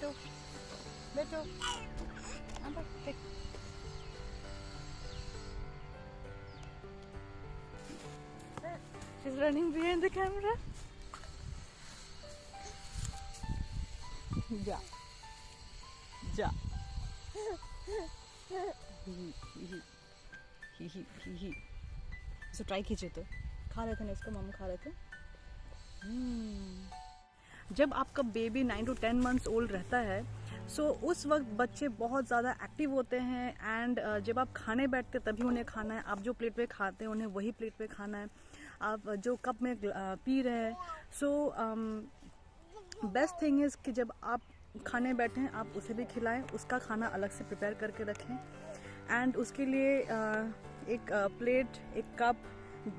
बेटो बेटो हाँ बस she's running behind the camera. जा जा ही सो ट्राई कीजिए तो खा रहे थे ना इसको मामा खा रहे थे। जब आपका बेबी 9 to 10 मंथ्स ओल्ड रहता है सो उस वक्त बच्चे बहुत ज़्यादा एक्टिव होते हैं एंड जब आप खाने बैठते तभी उन्हें खाना है। आप जो प्लेट पे खाते हैं उन्हें वही प्लेट पे खाना है। आप जो कप में पी रहे हैं सो बेस्ट थिंग इज़ कि जब आप खाने बैठे हैं आप उसे भी खिलाएं, उसका खाना अलग से प्रिपेयर करके रखें एंड उसके लिए एक प्लेट एक कप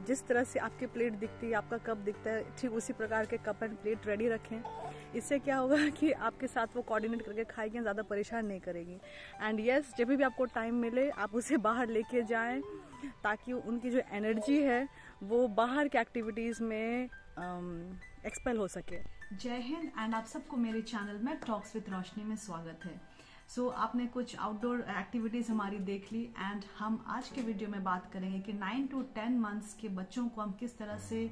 जिस तरह से आपकी प्लेट दिखती है आपका कप दिखता है ठीक उसी प्रकार के कप एंड प्लेट रेडी रखें। इससे क्या होगा कि आपके साथ वो कोऑर्डिनेट करके खाएगी, ज़्यादा परेशान नहीं करेगी। एंड यस जब भी आपको टाइम मिले आप उसे बाहर लेके जाएं ताकि उनकी जो एनर्जी है वो बाहर के एक्टिविटीज़ में एक्सपेल हो सके। जय हिंद एंड आप सबको मेरे चैनल में टॉक्स विद रोशनी में स्वागत है। सो आपने कुछ आउटडोर एक्टिविटीज़ हमारी देख ली एंड हम आज के वीडियो में बात करेंगे कि 9 to 10 मंथ्स के बच्चों को हम किस तरह से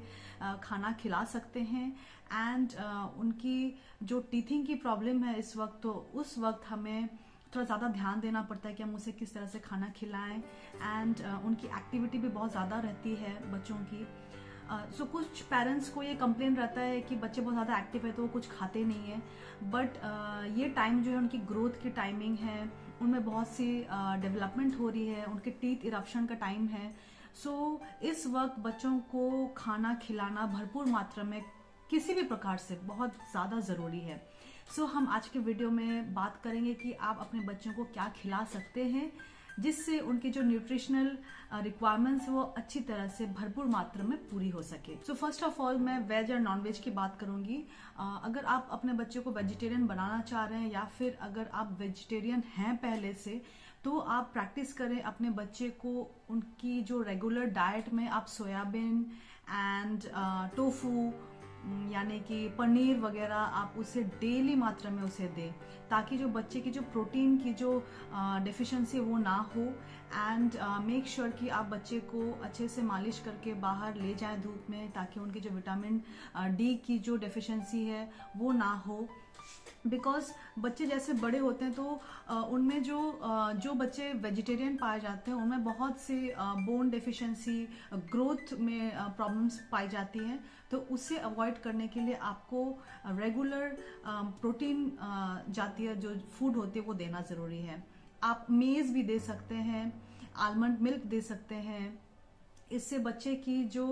खाना खिला सकते हैं एंड उनकी जो टीथिंग की प्रॉब्लम है इस वक्त तो उस वक्त हमें थोड़ा ज़्यादा ध्यान देना पड़ता है कि हम उसे किस तरह से खाना खिलाएं एंड उनकी एक्टिविटी भी बहुत ज़्यादा रहती है बच्चों की। सो कुछ पेरेंट्स को ये कंप्लेन रहता है कि बच्चे बहुत ज़्यादा एक्टिव है तो वो कुछ खाते नहीं है बट ये टाइम जो है उनकी ग्रोथ की टाइमिंग है, उनमें बहुत सी डेवलपमेंट हो रही है, उनके टीथ इरप्शन का टाइम है। सो इस वक्त बच्चों को खाना खिलाना भरपूर मात्रा में किसी भी प्रकार से बहुत ज़्यादा ज़रूरी है। सो हम आज के वीडियो में बात करेंगे कि आप अपने बच्चों को क्या खिला सकते हैं जिससे उनकी जो न्यूट्रिशनल रिक्वायरमेंट्स वो अच्छी तरह से भरपूर मात्रा में पूरी हो सके। सो फर्स्ट ऑफ ऑल मैं वेज और नॉन वेज की बात करूंगी। अगर आप अपने बच्चे को वेजिटेरियन बनाना चाह रहे हैं या फिर अगर आप वेजिटेरियन हैं पहले से तो आप प्रैक्टिस करें अपने बच्चे को उनकी जो रेगुलर डाइट में आप सोयाबीन एंड टोफू यानी कि पनीर वगैरह आप उसे डेली मात्रा में उसे दें ताकि जो बच्चे की जो प्रोटीन की जो डेफिशिएंसी वो ना हो एंड मेक श्योर कि आप बच्चे को अच्छे से मालिश करके बाहर ले जाएं धूप में ताकि उनकी जो विटामिन डी की जो डेफिशिएंसी है वो ना हो। बिकॉज बच्चे जैसे बड़े होते हैं तो उनमें जो बच्चे वेजिटेरियन पाए जाते हैं उनमें बहुत से बोन डेफिशिएंसी ग्रोथ में प्रॉब्लम्स पाई जाती हैं तो उससे अवॉइड करने के लिए आपको रेगुलर प्रोटीन जातीय जो फूड होती है वो देना ज़रूरी है। आप मेज़ भी दे सकते हैं, आलमंड मिल्क दे सकते हैं, इससे बच्चे की जो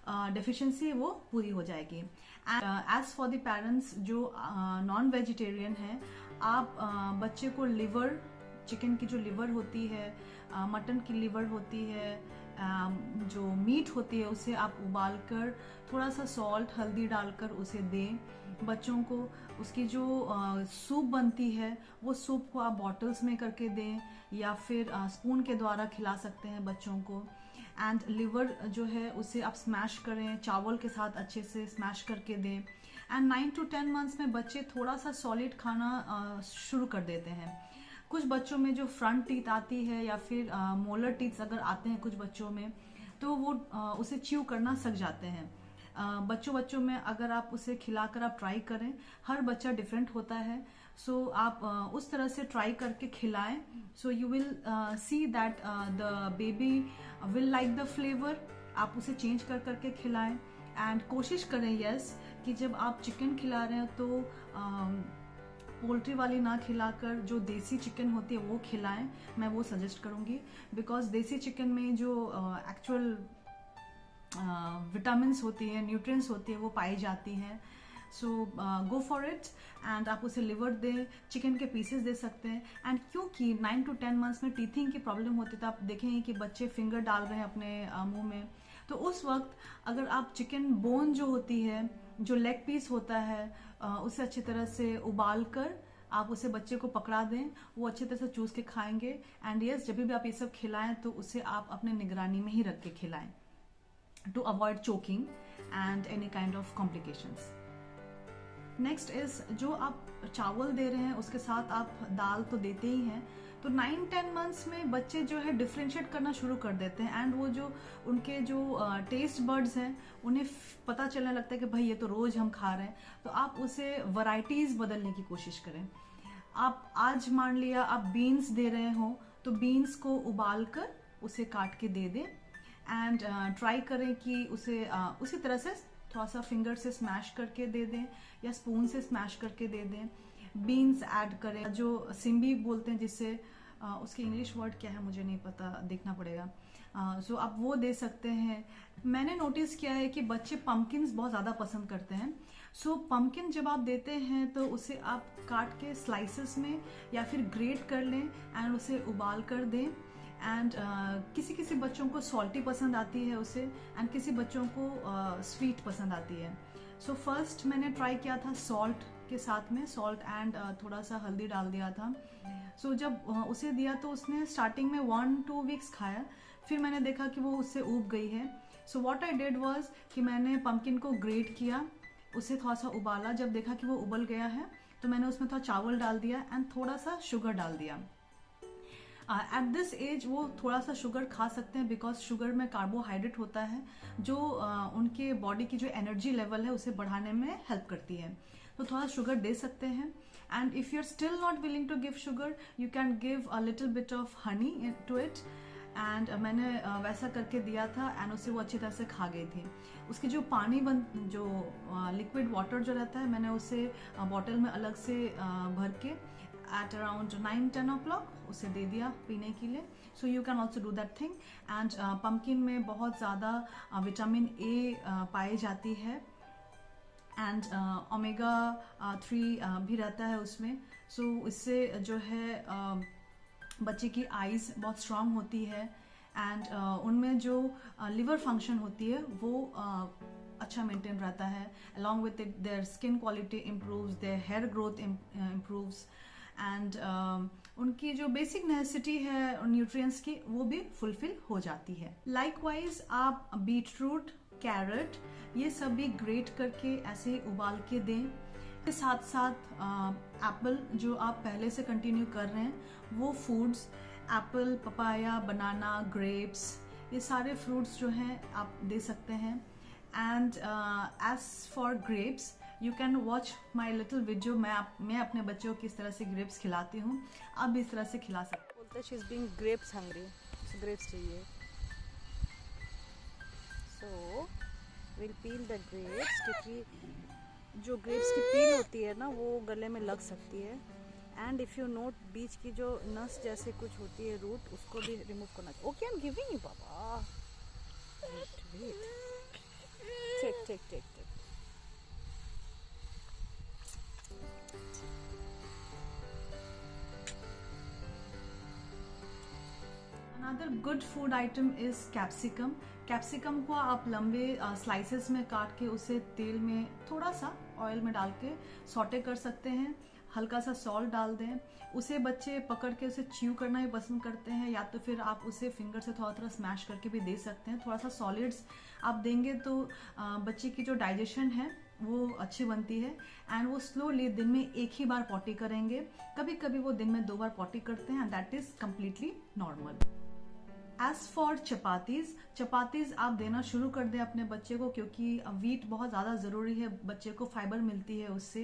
डेफिशिएंसी है वो पूरी हो जाएगी। एज फॉर द पेरेंट्स जो नॉन वेजिटेरियन हैं आप बच्चे को लिवर, चिकन की जो लिवर होती है, मटन की लिवर होती है, जो मीट होती है उसे आप उबालकर थोड़ा सा सॉल्ट हल्दी डालकर उसे दें बच्चों को। उसकी जो सूप बनती है वो सूप को आप बॉटल्स में करके दें या फिर स्पून के द्वारा खिला सकते हैं बच्चों को। एंड लिवर जो है उसे आप स्मैश करें, चावल के साथ अच्छे से स्मैश करके दें। एंड 9 to 10 मंथ्स में बच्चे थोड़ा सा सॉलिड खाना शुरू कर देते हैं। कुछ बच्चों में जो फ्रंट टीथ आती है या फिर मोलर टीथ अगर आते हैं कुछ बच्चों में तो वो उसे च्यू करना सीख जाते हैं। बच्चों में अगर आप उसे खिलाकर आप ट्राई करें, हर बच्चा डिफरेंट होता है सो आप उस तरह से ट्राई करके खिलाएं so you will see that the baby will like the flavour. आप उसे चेंज कर करके खिलाएं एंड कोशिश करें यस कि जब आप चिकन खिला रहे हैं तो पोल्ट्री वाली ना खिलाकर जो देसी चिकन होती है वो खिलाएं, मैं वो सजेस्ट करूंगी। बिकॉज देसी चिकन में जो एक्चुअल विटामिन्स होती है, न्यूट्रिएंट्स होती है वो पाई जाती हैं। सो गो फॉर इट एंड आप उसे लिवर दें, चिकन के पीसेस दे सकते हैं। एंड क्योंकि 9 to 10 मंथ्स में टीथिंग की प्रॉब्लम होती है तो आप देखेंगे कि बच्चे फिंगर डाल रहे हैं अपने मुंह में, तो उस वक्त अगर आप चिकन बोन जो होती है, जो लेग पीस होता है, उसे अच्छी तरह से उबाल कर आप उसे बच्चे को पकड़ा दें, वो अच्छी तरह से चूस के खाएंगे। एंड यस जब भी आप ये सब खिलाएं तो उसे आप अपने निगरानी में ही रख के खिलाएं to avoid choking and any kind of complications. Next is जो आप चावल दे रहे हैं उसके साथ आप दाल तो देते ही हैं, तो 9-10 मंथ्स में बच्चे जो है डिफ्रेंशिएट करना शुरू कर देते हैं एंड वो जो उनके जो टेस्ट बर्ड्स हैं उन्हें पता चलने लगता है कि भाई ये तो रोज हम खा रहे हैं। तो आप उसे वैरायटीज बदलने की कोशिश करें। आप आज मान लिया आप बीन्स दे रहे हो तो बीन्स को उबाल कर उसे काट के दे दें एंड ट्राई करें कि उसे उसी तरह से थोड़ा सा फिंगर से स्मैश करके दे दें या स्पून से स्मैश करके दे दें। बीन्स ऐड करें, जो सिम्बी बोलते हैं जिससे उसकी इंग्लिश वर्ड क्या है मुझे नहीं पता, देखना पड़ेगा। सो आप वो दे सकते हैं। मैंने नोटिस किया है कि बच्चे पम्पकिन्स बहुत ज़्यादा पसंद करते हैं। सो पम्पकिन जब आप देते हैं तो उसे आप काट के स्लाइसेस में या फिर ग्रेट कर लें एंड उसे उबाल कर दें। एंड किसी किसी बच्चों को सॉल्टी पसंद आती है उसे, एंड किसी बच्चों को स्वीट पसंद आती है। सो फर्स्ट मैंने ट्राई किया था सॉल्ट के साथ में, सॉल्ट एंड थोड़ा सा हल्दी डाल दिया था। सो जब उसे दिया तो उसने स्टार्टिंग में 1-2 वीक्स खाया, फिर मैंने देखा कि वो उससे ऊब गई है। So what I did was कि मैंने पम्पकिन को ग्रेट किया, उसे थोड़ा सा उबाला, जब देखा कि वो उबल गया है तो मैंने उसमें थोड़ा चावल डाल दिया एंड थोड़ा सा शुगर डाल दिया। एट दिस एज वो थोड़ा सा शुगर खा सकते हैं बिकॉज शुगर में कार्बोहाइड्रेट होता है जो उनके बॉडी की जो एनर्जी लेवल है उसे बढ़ाने में हेल्प करती है, तो थोड़ा शुगर दे सकते हैं। And if you are still not willing to give sugar you can give a little bit of honey to it. And मैंने वैसा करके दिया था एंड उसे वो अच्छी तरह से खा गई थी। उसकी जो पानी जो लिक्विड वाटर जो रहता है मैंने उसे बॉटल में अलग से भर के एट अराउंड 9-10 o'clock उसे दे दिया पीने के लिए। So you can also do that thing. And pumpkin में बहुत ज़्यादा विटामिन ए पाई जाती है एंड ओमेगा 3 भी रहता है उसमें। सो इससे जो है बच्चे की आईज बहुत स्ट्रांग होती है एंड उनमें जो लिवर फंक्शन होती है वो अच्छा मेंटेन रहता है। Along with it their skin quality improves, their hair growth improves and उनकी जो बेसिक नेसेसिटी है न्यूट्रिएंट्स की वो भी फुलफिल हो जाती है। लाइकवाइज आप बीटरूट, कैरेट ये सब भी ग्रेट करके ऐसे ही उबाल के दें। के साथ साथ एप्पल जो आप पहले से कंटिन्यू कर रहे हैं वो foods, apple, papaya, banana, grapes, ये सारे फ्रूट्स जो हैं आप दे सकते हैं। And as for grapes you can watch my little video, मैं अपने बच्चों को किस तरह से ग्रेप्स खिलाती हूँ, आप भी इस तरह से खिला सकते। बोलते हैं she is being grapes hungry, grapes चाहिए। So will peel the grapes, क्योंकि जो ग्रेप्स की पील होती है ना वो गले में लग सकती है। एंड इफ़ यू नोट बीच की जो नस जैसे कुछ होती है रूट, उसको भी रिमूव करना चाहिए। Okay I am giving you बाबा, wait wait, take take take take. Another good food item is capsicum. Capsicum को आप लंबे स्लाइसेस में काट के उसे तेल में थोड़ा सा ऑयल में डाल के सॉटे कर सकते हैं, हल्का सा सॉल्ट डाल दें। उसे बच्चे पकड़ के उसे च्यू करना भी पसंद करते हैं, या तो फिर आप उसे फिंगर से थोड़ा थोड़ा स्मैश करके भी दे सकते हैं। थोड़ा सा सॉलिड्स आप देंगे तो बच्चे की जो डाइजेशन है वो अच्छी बनती है एंड वो स्लोली दिन में एक ही बार पॉटी करेंगे। कभी कभी वो दिन में 2 बार पॉटी करते हैं and that is completely normal. As for chapatis आप देना शुरू कर दें अपने बच्चे को, क्योंकि वीट बहुत ज़्यादा ज़रूरी है, बच्चे को फाइबर मिलती है उससे।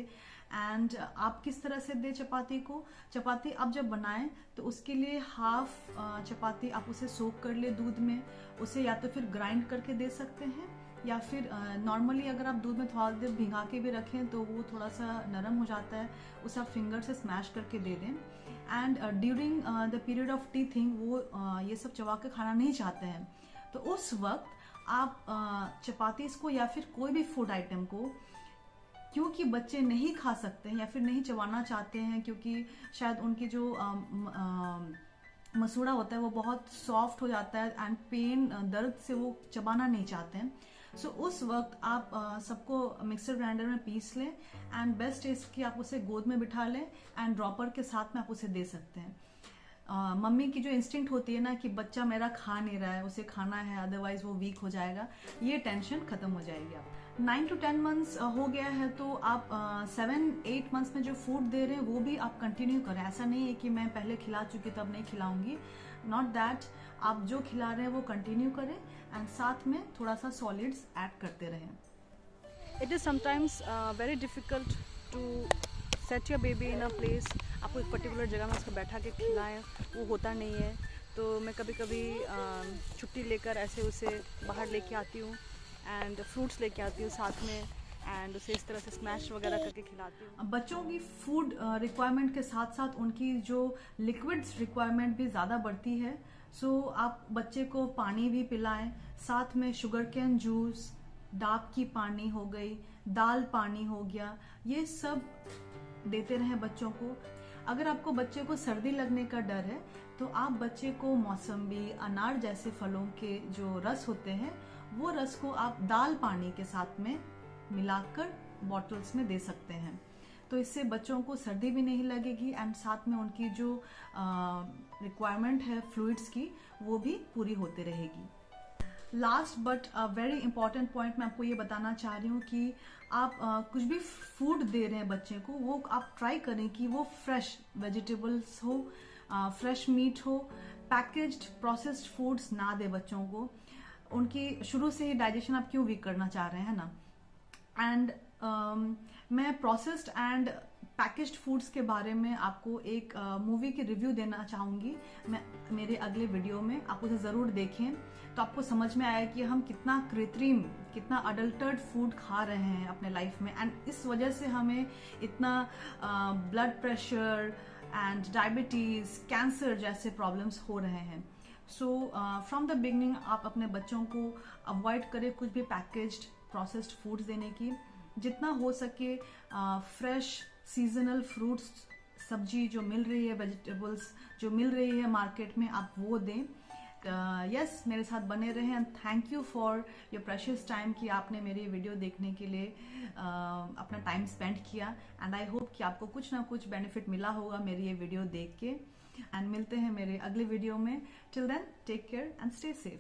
एंड आप किस तरह से दें चपाती को, चपाती आप जब बनाएं तो उसके लिए हाफ चपाती आप उसे सोक कर ले दूध में, उसे या तो फिर ग्राइंड करके दे सकते हैं या फिर नॉर्मली अगर आप दूध में थोड़ा देर भिगा के भी रखें तो वो थोड़ा सा नरम हो जाता है, उसे आप फिंगर से स्मैश करके दे दें। And during the period of teething वो ये सब चबा के खाना नहीं चाहते हैं, तो उस वक्त आप चपातीस को या फिर कोई भी फूड आइटम को, क्योंकि बच्चे नहीं खा सकते हैं या फिर नहीं चबाना चाहते हैं क्योंकि शायद उनकी जो मसूड़ा होता है वो बहुत सॉफ्ट हो जाता है एंड पेन, दर्द से वो चबाना नहीं चाहते हैं। सो उस वक्त आप सबको मिक्सर ग्राइंडर में पीस लें एंड बेस्ट इज कि आप उसे गोद में बिठा लें एंड ड्रॉपर के साथ में आप उसे दे सकते हैं। मम्मी की जो इंस्टिंक्ट होती है ना कि बच्चा मेरा खा नहीं रहा है, उसे खाना है अदरवाइज वो वीक हो जाएगा, ये टेंशन खत्म हो जाएगी आप। 9 to 10 मंथ्स हो गया है तो आप 7-8 मंथ्स में जो फूड दे रहे हैं वो भी आप कंटिन्यू करें। ऐसा नहीं है कि मैं पहले खिला चुकी तब नहीं खिलाऊंगी, नॉट दैट। आप जो खिला रहे हैं वो कंटिन्यू करें एंड साथ में थोड़ा सा सॉलिड्स ऐड करते रहें। It is sometimes very difficult to set your baby in a place. आपको एक पर्टिकुलर जगह में उसको बैठा के खिलाएं, वो होता नहीं है। तो मैं कभी कभी छुट्टी लेकर ऐसे उसे बाहर लेके आती हूँ एंड फ्रूट्स लेके आती हूँ साथ में, एंड उसे इस तरह से स्मैश वगैरह करके खिलाती हूँ। बच्चों की फूड रिक्वायरमेंट के साथ साथ उनकी जो लिक्विड्स रिक्वायरमेंट भी ज़्यादा बढ़ती है। सो आप बच्चे को पानी भी पिलाएं, साथ में शुगर कैन जूस, डाब की पानी हो गई, दाल पानी हो गया, ये सब देते रहें बच्चों को। अगर आपको बच्चे को सर्दी लगने का डर है तो आप बच्चे को मौसम्बी, अनार जैसे फलों के जो रस होते हैं वो रस को आप दाल पानी के साथ में मिलाकर बॉटल्स में दे सकते हैं। तो इससे बच्चों को सर्दी भी नहीं लगेगी एंड साथ में उनकी जो रिक्वायरमेंट है फ्लूइड्स की वो भी पूरी होती रहेगी। Last but very important point मैं आपको ये बताना चाह रही हूँ कि आप कुछ भी फूड दे रहे हैं बच्चे को वो आप ट्राई करें कि वो फ्रेश वेजिटेबल्स हो, फ्रेश मीट हो। पैकेज्ड प्रोसेस्ड फूड्स ना दे बच्चों को। उनकी शुरू से ही डाइजेशन आप क्यों वीक करना चाह रहे हैं ना। एंड मैं प्रोसेस्ड एंड पैकेज्ड फूड्स के बारे में आपको एक मूवी की रिव्यू देना चाहूँगी मैं मेरे अगले वीडियो में। आप उसे ज़रूर देखें तो आपको समझ में आया कि हम कितना कृत्रिम, कितना अडल्टर्ड फूड खा रहे हैं अपने लाइफ में, एंड इस वजह से हमें इतना blood pressure and diabetes, cancer जैसे प्रॉब्लम्स हो रहे हैं। सो फ्रॉम द बिगनिंग आप अपने बच्चों को अवॉइड करें कुछ भी पैकेज्ड प्रोसेस्ड फूड्स देने की। जितना हो सके फ्रेश सीजनल फ्रूट्स, सब्जी जो मिल रही है, वेजिटेबल्स जो मिल रही है मार्केट में, आप वो दें। यस, मेरे साथ बने रहें and thank you for your precious time कि आपने मेरी वीडियो देखने के लिए अपना टाइम स्पेंड किया। एंड आई होप कि आपको कुछ ना कुछ बेनिफिट मिला होगा मेरी ये वीडियो देख के। एंड मिलते हैं मेरे अगले वीडियो में। Till then take care and stay safe.